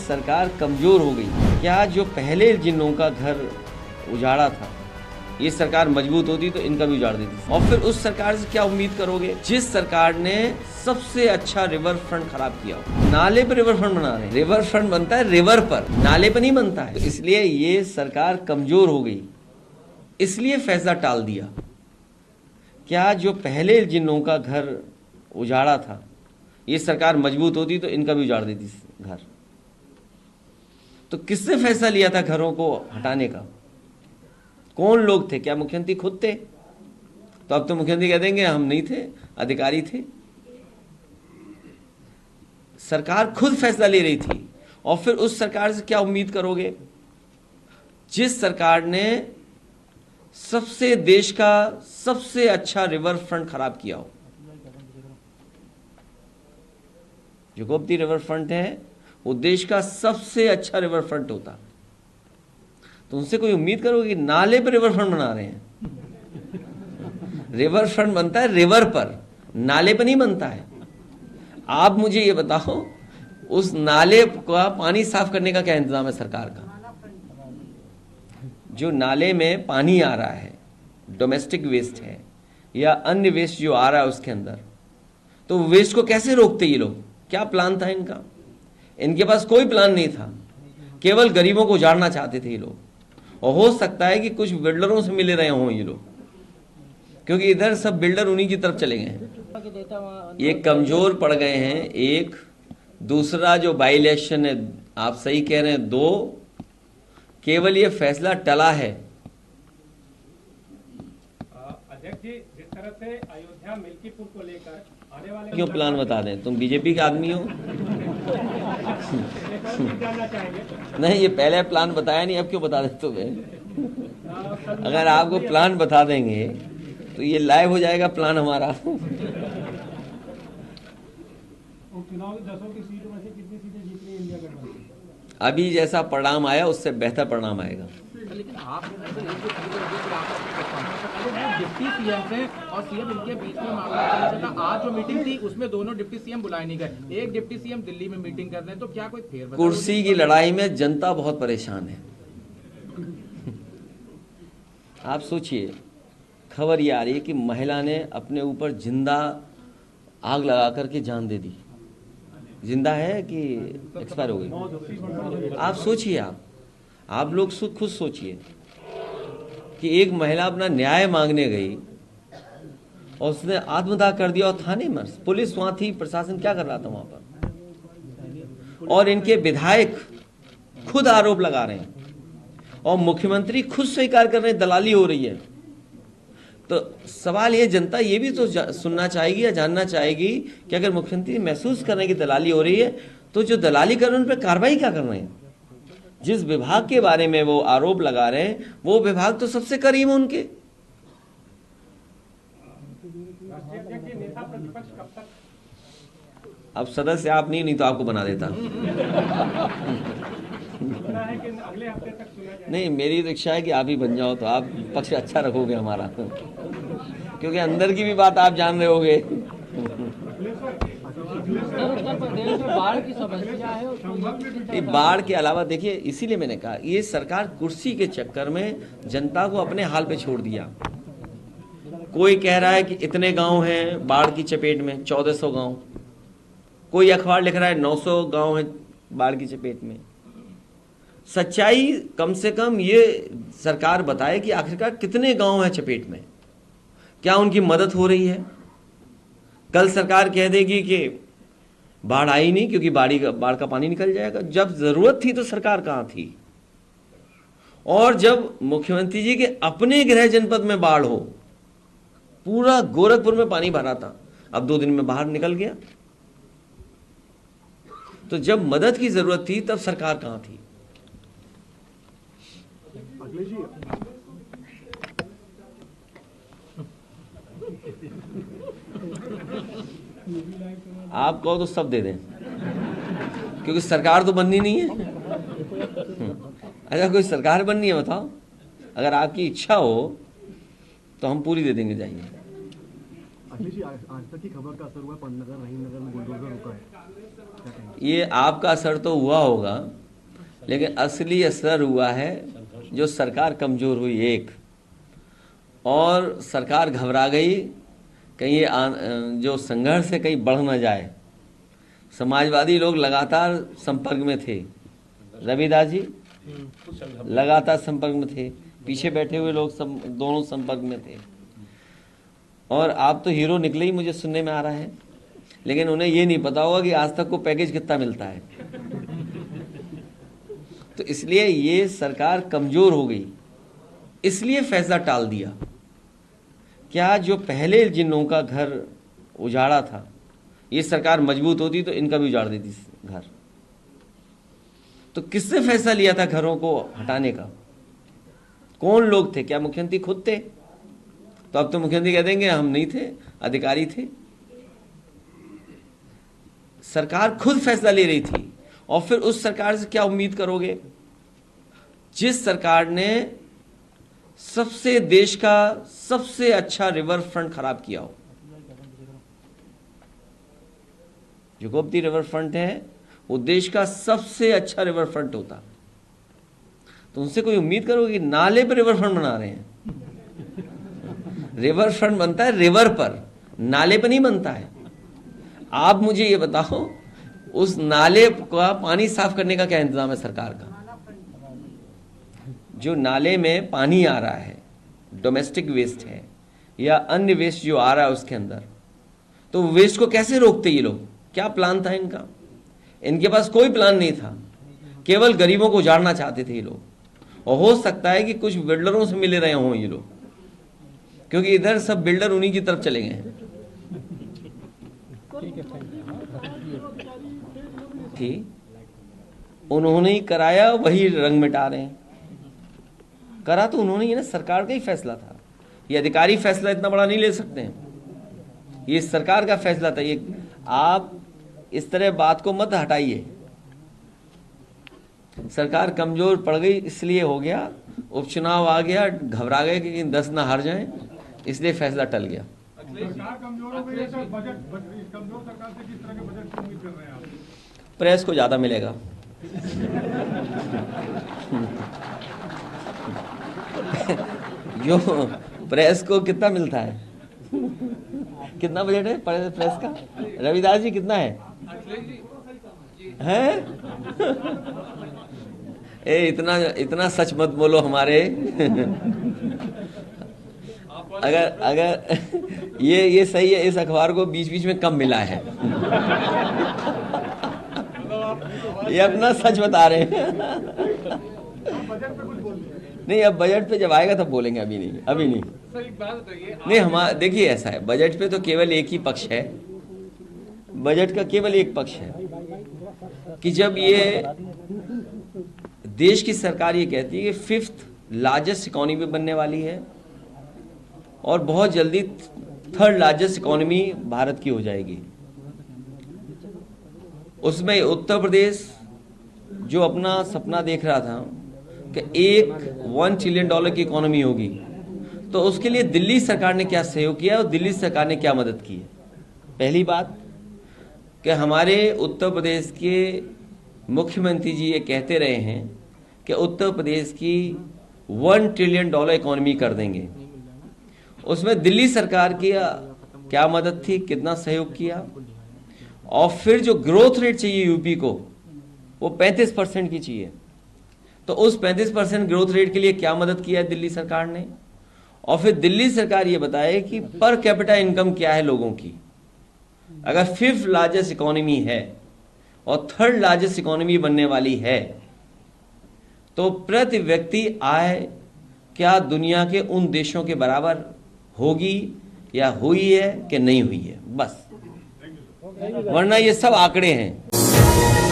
सरकार कमजोर हो गई। क्या जो पहले जिन लोगों का घर उजाड़ा था, ये सरकार मजबूत होती तो इनका भी उजाड़ देती। और फिर उस सरकार से क्या उम्मीद करोगे जिस सरकार ने सबसे अच्छा रिवर फ्रंट खराब किया हो। नाले पर रिवर फ्रंट बना रहे हैं। रिवर फ्रंट बनता है रिवर पर, नाले पर नहीं बनता है। तो इसलिए ये सरकार कमजोर हो गई, इसलिए फैसला टाल दिया। क्या जो पहले जिन लोगों का घर उजाड़ा था, ये सरकार मजबूत होती तो इनका भी उजाड़ देती घर। तो किसने फैसला लिया था घरों को हटाने का? कौन लोग थे? क्या मुख्यमंत्री खुद थे? तो अब तो मुख्यमंत्री कह देंगे हम नहीं थे, अधिकारी थे। सरकार खुद फैसला ले रही थी। और फिर उस सरकार से क्या उम्मीद करोगे जिस सरकार ने देश का सबसे अच्छा रिवर फ्रंट खराब किया हो। जो गोमती रिवर फ्रंट है वो देश का सबसे अच्छा रिवर फ्रंट होता, तो उनसे कोई उम्मीद करोगे कि नाले पर रिवर फ्रंट बना रहे हैं। रिवर फ्रंट बनता है रिवर पर, नाले पर नहीं बनता है। आप मुझे ये बताओ, उस नाले का पानी साफ करने का क्या इंतजाम है सरकार का? जो नाले में पानी आ रहा है, डोमेस्टिक वेस्ट है या अन्य वेस्ट जो आ रहा है उसके अंदर, तो वेस्ट को कैसे रोकते ये लोग? क्या प्लान था इनका? इनके पास कोई प्लान नहीं था, केवल गरीबों को उजाड़ना चाहते थे ये लोग। और हो सकता है कि कुछ बिल्डरों से मिले रहे हों ये लोग, क्योंकि इधर सब बिल्डर उन्हीं की तरफ चले गए हैं। ये कमजोर पड़ गए हैं। एक दूसरा जो बाई इलेक्शन है, आप सही कह रहे हैं, दो केवल ये फैसला टला है। अध्यक्ष जी, जिस तरह से अयोध्या मिल्कीपुर को लेकर आने वाले क्यों प्लान बता दें? तुम बीजेपी के आदमी हो। नहीं, ये पहले प्लान बताया नहीं, अब क्यों बता दें तुम्हें? अगर आपको प्लान बता देंगे तो ये लाइव हो जाएगा प्लान हमारा। चुनाव 10 की सीटों में से कितनी सीटें जीत रही है इंडिया गठबंधन? अभी जैसा परिणाम आया उससे बेहतर परिणाम आएगा। लेकिन आप डिप्टी सीएम से और सीएम इनके बीच में मामला चला। आज जो मीटिंग थी उसमें दोनों डिप्टी सीएम बुलाए नहीं गए। एक डिप्टी सीएम दिल्ली में मीटिंग कर रहे हैं, तो क्या कोई फेरबदल? कुर्सी की लड़ाई में जनता बहुत परेशान है। आप सोचिए, खबर ये आ रही है कि महिला ने अपने ऊपर जिंदा आग लगा करके जान दे दी। जिंदा है कि एक्सपायर हो गई? आप सोचिए, आप लोग खुद सोचिए कि एक महिला अपना न्याय मांगने गई और उसने आत्मदाह कर दिया। और थाने में पुलिस वहां थी, प्रशासन क्या कर रहा था वहां पर? और इनके विधायक खुद आरोप लगा रहे हैं और मुख्यमंत्री खुद स्वीकार कर रहे हैं दलाली हो रही है। तो सवाल ये, जनता ये भी तो सुनना चाहेगी या जानना चाहेगी कि अगर मुख्यमंत्री महसूस कर रहे हैं कि दलाली हो रही है, तो जो दलाली कर रहे हैं उन पर कार्रवाई क्या कर रहे हैं? जिस विभाग के बारे में वो आरोप लगा रहे हैं वो विभाग तो सबसे करीब है उनके। अब सदस्य आप नहीं तो आपको बना देता। नहीं, मेरी तो इच्छा है कि आप ही बन जाओ, तो आप पक्ष अच्छा रखोगे हमारा, क्योंकि अंदर की भी बात आप जान रहे होगे। बाढ़ की समस्या है। बाढ़ के अलावा देखिए, इसीलिए मैंने कहा ये सरकार कुर्सी के चक्कर में जनता को अपने हाल पे छोड़ दिया। कोई कह रहा है कि इतने गांव हैं बाढ़ की चपेट में, 1400 गांव। कोई अखबार लिख रहा है 900 गांव हैं बाढ़ की चपेट में। सच्चाई कम से कम ये सरकार बताए कि आखिरकार कितने गांव हैं चपेट में, क्या उनकी मदद हो रही है? कल सरकार कह देगी कि बाढ़ आई नहीं क्योंकि बाढ़ का पानी निकल जाएगा। जब जरूरत थी तो सरकार कहां थी? और जब मुख्यमंत्री जी के अपने गृह जनपद में बाढ़ हो, पूरा गोरखपुर में पानी भरा था, अब 2 दिन में बाहर निकल गया। तो जब मदद की जरूरत थी तब सरकार कहां थी? आप कहो तो सब दे दें, क्योंकि सरकार तो बननी नहीं है। अच्छा, कोई सरकार बननी है बताओ? अगर आपकी इच्छा हो तो हम पूरी दे देंगे, जाइए। अखिलेश जी, आज तक की खबर का असर हुआ, पंतनगर रहीमनगर में बुलडोजर रुका है, क्या कहेंगे? ये आपका असर तो हुआ होगा, लेकिन असली असर हुआ है जो सरकार कमज़ोर हुई एक, और सरकार घबरा गई कहीं ये जो संघर्ष है कहीं बढ़ ना जाए। समाजवादी लोग लगातार संपर्क में थे, रविदास जी लगातार संपर्क में थे, पीछे बैठे हुए लोग दोनों संपर्क में थे। और आप तो हीरो निकले ही मुझे सुनने में आ रहा है, लेकिन उन्हें ये नहीं पता होगा कि आज तक को पैकेज कितना मिलता है। तो इसलिए ये सरकार कमजोर हो गई, इसलिए फैसला टाल दिया। क्या जो पहले जिन लोगों का घर उजाड़ा था, ये सरकार मजबूत होती तो इनका भी उजाड़ देती घर। तो किसने फैसला लिया था घरों को हटाने का? कौन लोग थे? क्या मुख्यमंत्री खुद थे? तो अब तो मुख्यमंत्री कह देंगे हम नहीं थे, अधिकारी थे। सरकार खुद फैसला ले रही थी, और फिर उस सरकार से क्या उम्मीद करोगे जिस सरकार ने सबसे देश का सबसे अच्छा रिवर फ्रंट खराब किया हो। जो गोमती रिवर फ्रंट है वो देश का सबसे अच्छा रिवर फ्रंट होता, तो उनसे कोई उम्मीद करोगे? नाले पर रिवर फ्रंट बना रहे हैं। रिवर फ्रंट बनता है रिवर पर, नाले पर नहीं बनता है। आप मुझे ये बताओ, उस नाले का पानी साफ करने का क्या इंतजाम है सरकार का? जो नाले में पानी आ रहा है, डोमेस्टिक वेस्ट है या अन्य वेस्ट जो आ रहा है उसके अंदर, तो वेस्ट को कैसे रोकते ये लोग? क्या प्लान था इनका? इनके पास कोई प्लान नहीं था, केवल गरीबों को उजाड़ना चाहते थे ये लोग। और हो सकता है कि कुछ बिल्डरों से मिले रहे हों ये लोग, क्योंकि इधर सब बिल्डर उन्हीं की तरफ चले गए हैं। ठीक, उन्होंने ही कराया, वही रंग मिटा रहे हैं। करा तो उन्होंने ही ना, सरकार का ही फैसला था। ये अधिकारी फैसला इतना बड़ा नहीं ले सकते हैं, ये सरकार का फैसला था। ये आप इस तरह बात को मत हटाइए। सरकार कमजोर पड़ गई इसलिए हो गया, उपचुनाव आ गया, घबरा गए कि 10 ना हार जाएं, इसलिए फैसला टल गया। सरकार कमजोर हो गई है, तो बजट कमजोर सरकार से किस तरह के बजट की उम्मीद कर रहे हैं आप? प्रेस को ज्यादा मिलेगा। जो प्रेस को कितना मिलता है? कितना बजट है प्रेस का? रविदास जी कितना है? हैं? ए इतना सच मत बोलो हमारे। अगर ये सही है, इस अखबार को बीच बीच में कम मिला है। ये अपना सच बता रहे हैं। नहीं, अब बजट पे जब आएगा तब बोलेंगे, अभी नहीं। सर एक बात बताइए, नहीं, हमारा देखिए ऐसा है, बजट पे तो केवल एक ही पक्ष है, बजट का केवल एक पक्ष है कि जब ये देश की सरकार ये कहती है कि 5th लार्जेस्ट इकोनॉमी बनने वाली है और बहुत जल्दी 3rd लार्जेस्ट इकोनॉमी भारत की हो जाएगी। उसमें उत्तर प्रदेश जो अपना सपना देख रहा था कि एक $1 ट्रिलियन की इकोनॉमी होगी, तो उसके लिए दिल्ली सरकार ने क्या सहयोग किया और दिल्ली सरकार ने क्या मदद की है? पहली बात कि हमारे उत्तर प्रदेश के मुख्यमंत्री जी ये कहते रहे हैं कि उत्तर प्रदेश की $1 ट्रिलियन इकोनॉमी कर देंगे। उसमें दिल्ली सरकार की क्या मदद थी, कितना सहयोग किया? और फिर जो ग्रोथ रेट चाहिए यूपी को, वो 35% की चाहिए, तो उस 35% ग्रोथ रेट के लिए क्या मदद किया है दिल्ली सरकार ने? और फिर दिल्ली सरकार ये बताए कि पर कैपिटा इनकम क्या है लोगों की। अगर 5th लार्जेस्ट इकोनॉमी है और 3rd लार्जेस्ट इकोनॉमी बनने वाली है, तो प्रति व्यक्ति आय क्या दुनिया के उन देशों के बराबर होगी या हुई है कि नहीं हुई है? बस, वरना ये सब आंकड़े हैं।